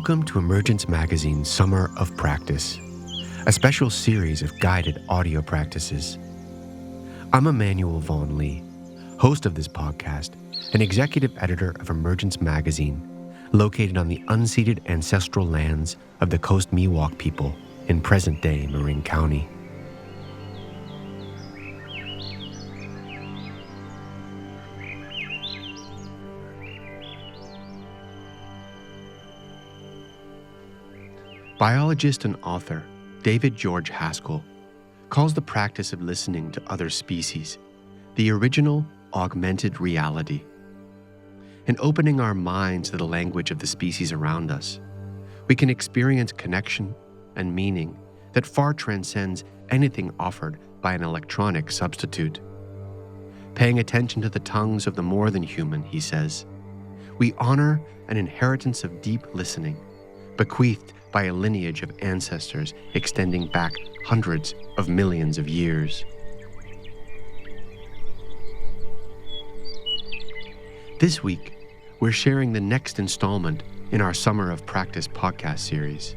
Welcome to Emergence Magazine's Summer of Practice, a special series of guided audio practices. I'm Emmanuel Vaughn Lee, host of this podcast and executive editor of Emergence Magazine, located on the unceded ancestral lands of the Coast Miwok people in present-day Marin County. Biologist and author David G. Haskell calls the practice of listening to other species the original augmented reality. In opening our minds to the language of the species around us, we can experience connection and meaning that far transcends anything offered by an electronic substitute. Paying attention to the tongues of the more than human, he says, we honor an inheritance of deep listening, bequeathed by a lineage of ancestors extending back hundreds of millions of years. This week, we're sharing the next installment in our Summer of Practice podcast series.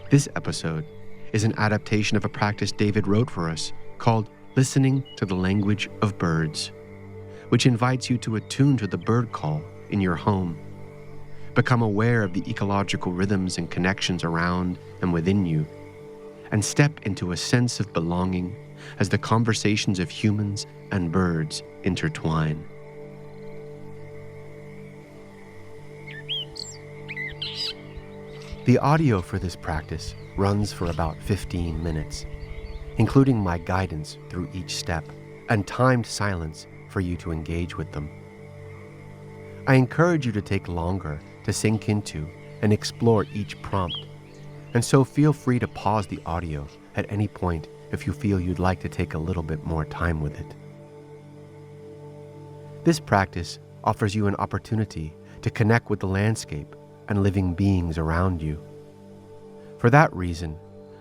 This episode is an adaptation of a practice David wrote for us called Listening to the Language of Birds, which invites you to attune to the bird call in your home. Become aware of the ecological rhythms and connections around and within you, and step into a sense of belonging as the conversations of humans and birds intertwine. The audio for this practice runs for about 15 minutes, including my guidance through each step and timed silence for you to engage with them. I encourage you to take longer to sink into and explore each prompt, and so feel free to pause the audio at any point if you feel you'd like to take a little bit more time with it. This practice offers you an opportunity to connect with the landscape and living beings around you. For that reason,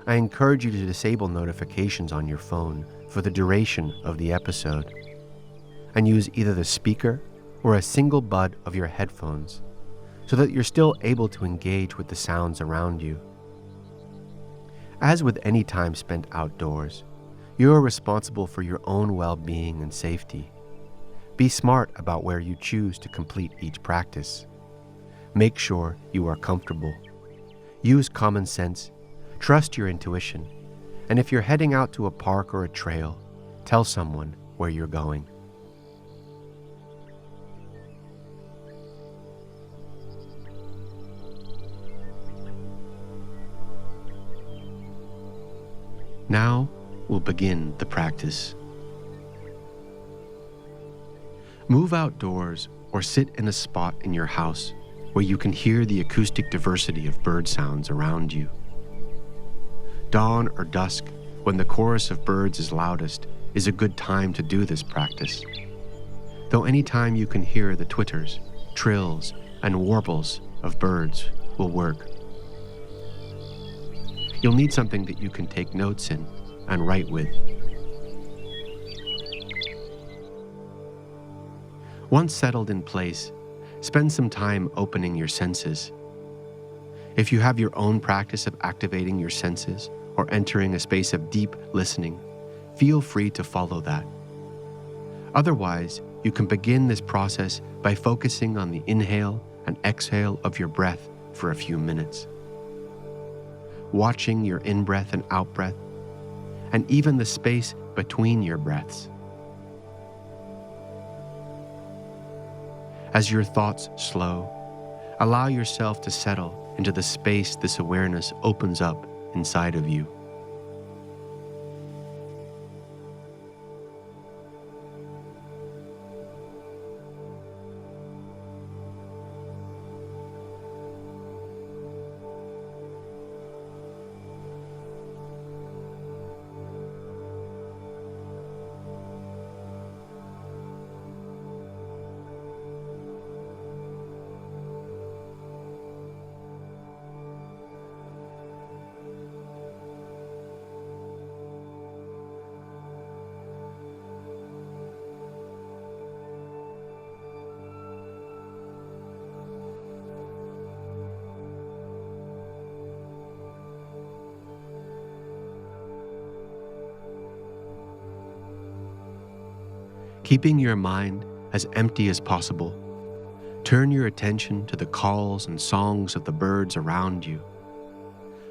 I encourage you to disable notifications on your phone for the duration of the episode, and use either the speaker or a single bud of your headphones so that you're still able to engage with the sounds around you. As with any time spent outdoors, you are responsible for your own well-being and safety. Be smart about where you choose to complete each practice. Make sure you are comfortable. Use common sense, trust your intuition, and if you're heading out to a park or a trail, tell someone where you're going. Now we'll begin the practice. Move outdoors or sit in a spot in your house where you can hear the acoustic diversity of bird sounds around you. Dawn or dusk, when the chorus of birds is loudest, is a good time to do this practice, though any time you can hear the twitters, trills, and warbles of birds will work. You'll need something that you can take notes in and write with. Once settled in place, spend some time opening your senses. If you have your own practice of activating your senses or entering a space of deep listening, feel free to follow that. Otherwise, you can begin this process by focusing on the inhale and exhale of your breath for a few minutes. Watching your in-breath and out-breath, and even the space between your breaths. As your thoughts slow, allow yourself to settle into the space this awareness opens up inside of you. Keeping your mind as empty as possible, turn your attention to the calls and songs of the birds around you.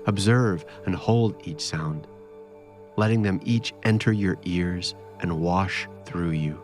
Observe and hold each sound, letting them each enter your ears and wash through you.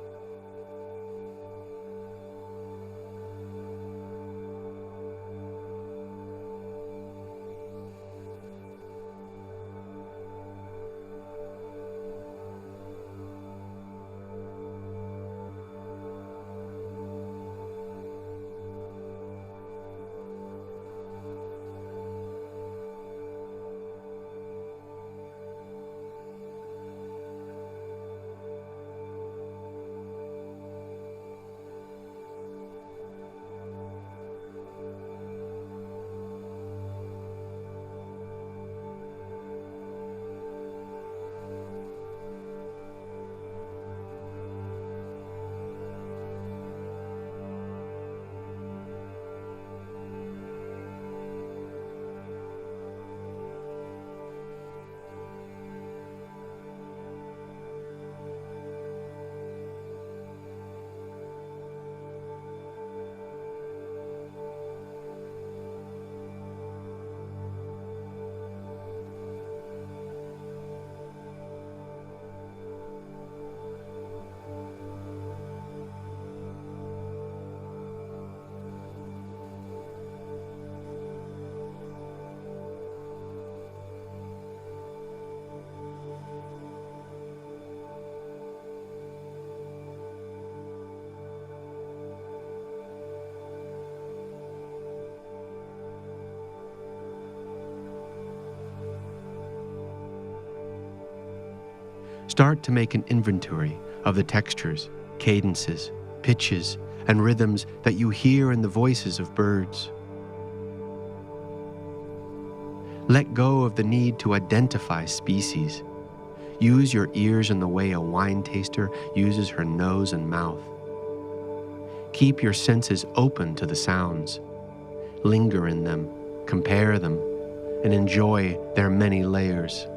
Start to make an inventory of the textures, cadences, pitches, and rhythms that you hear in the voices of birds. Let go of the need to identify species. Use your ears in the way a wine taster uses her nose and mouth. Keep your senses open to the sounds. Linger in them, compare them, and enjoy their many layers.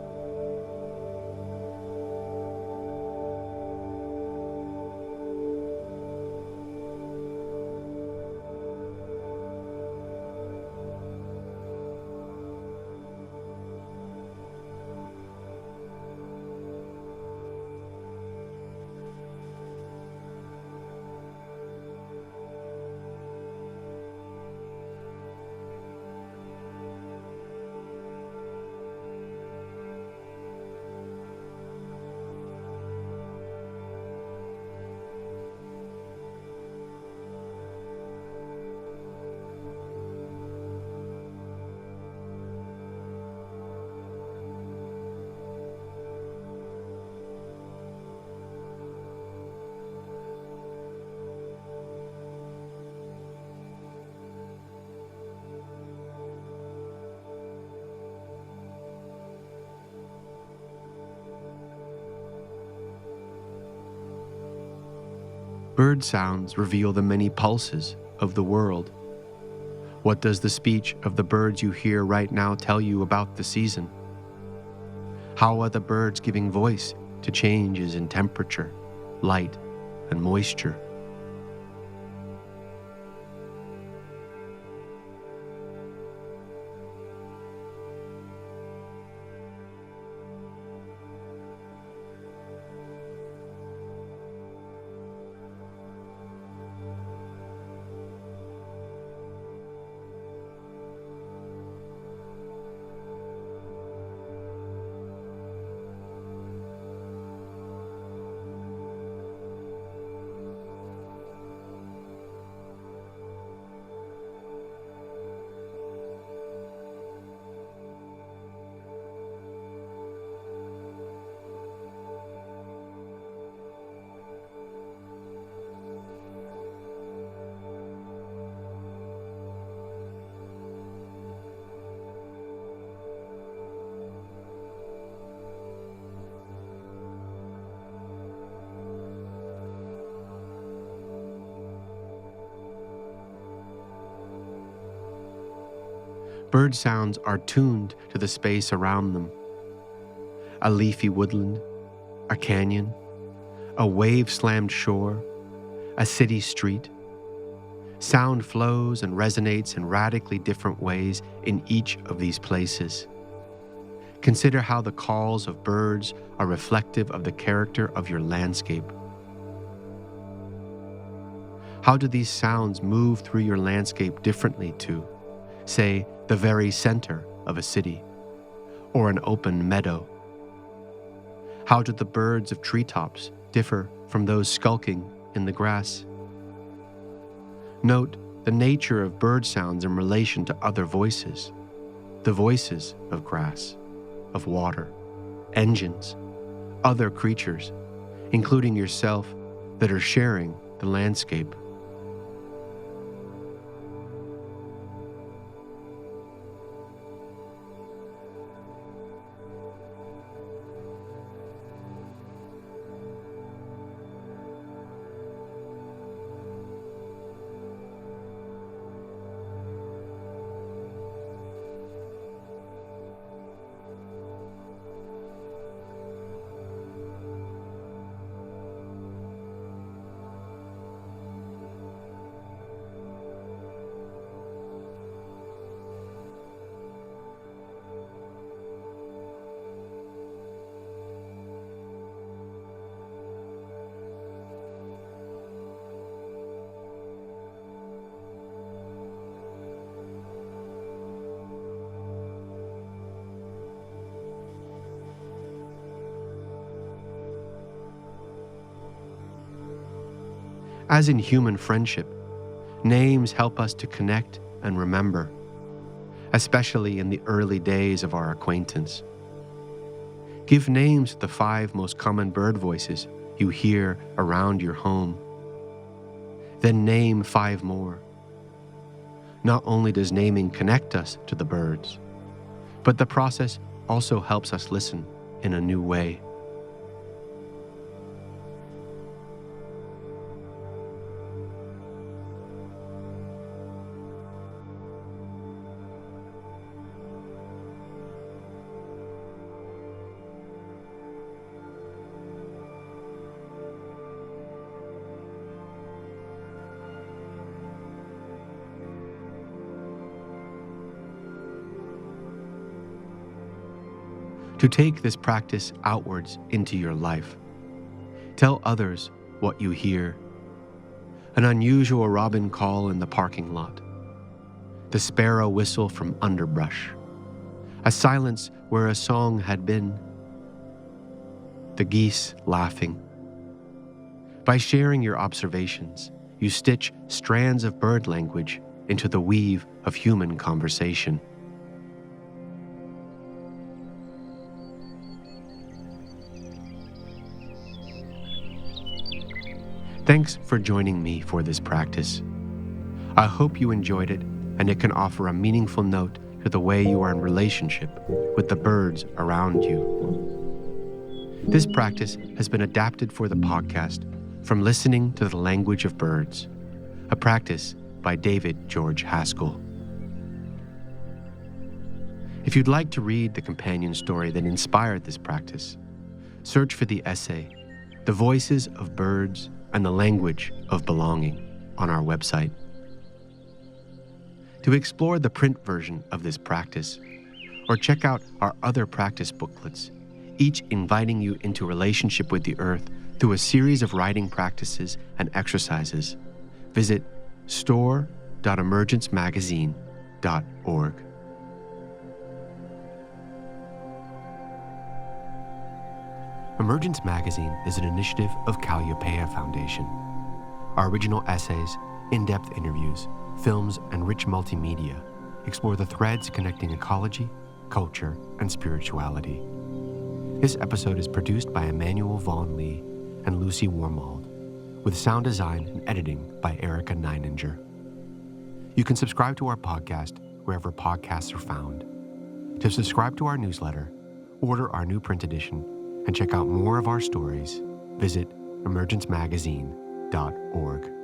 Bird sounds reveal the many pulses of the world. What does the speech of the birds you hear right now tell you about the season? How are the birds giving voice to changes in temperature, light, and moisture? Bird sounds are tuned to the space around them. A leafy woodland, a canyon, a wave-slammed shore, a city street. Sound flows and resonates in radically different ways in each of these places. Consider how the calls of birds are reflective of the character of your landscape. How do these sounds move through your landscape differently to, say, the very center of a city, or an open meadow? How do the birds of treetops differ from those skulking in the grass? Note the nature of bird sounds in relation to other voices, the voices of grass, of water, engines, other creatures, including yourself, that are sharing the landscape. As in human friendship, names help us to connect and remember, especially in the early days of our acquaintance. Give names to the 5 most common bird voices you hear around your home. Then name 5 more. Not only does naming connect us to the birds, but the process also helps us listen in a new way. To take this practice outwards into your life. Tell others what you hear. An unusual robin call in the parking lot. The sparrow whistle from underbrush. A silence where a song had been. The geese laughing. By sharing your observations, you stitch strands of bird language into the weave of human conversation. Thanks for joining me for this practice. I hope you enjoyed it and it can offer a meaningful note to the way you are in relationship with the birds around you. This practice has been adapted for the podcast From Listening to the Language of Birds, a practice by David George Haskell. If you'd like to read the companion story that inspired this practice, search for the essay, The Voices of Birds and the Language of Belonging, on our website. To explore the print version of this practice, or check out our other practice booklets, each inviting you into relationship with the earth through a series of writing practices and exercises, visit store.emergencemagazine.org. Emergence Magazine is an initiative of Calliopeia Foundation. Our original essays, in-depth interviews, films, and rich multimedia explore the threads connecting ecology, culture, and spirituality. This episode is produced by Emmanuel Vaughn Lee and Lucy Warmald, with sound design and editing by Erica Neininger. You can subscribe to our podcast wherever podcasts are found. To subscribe to our newsletter, order our new print edition, and check out more of our stories, visit emergencemagazine.org.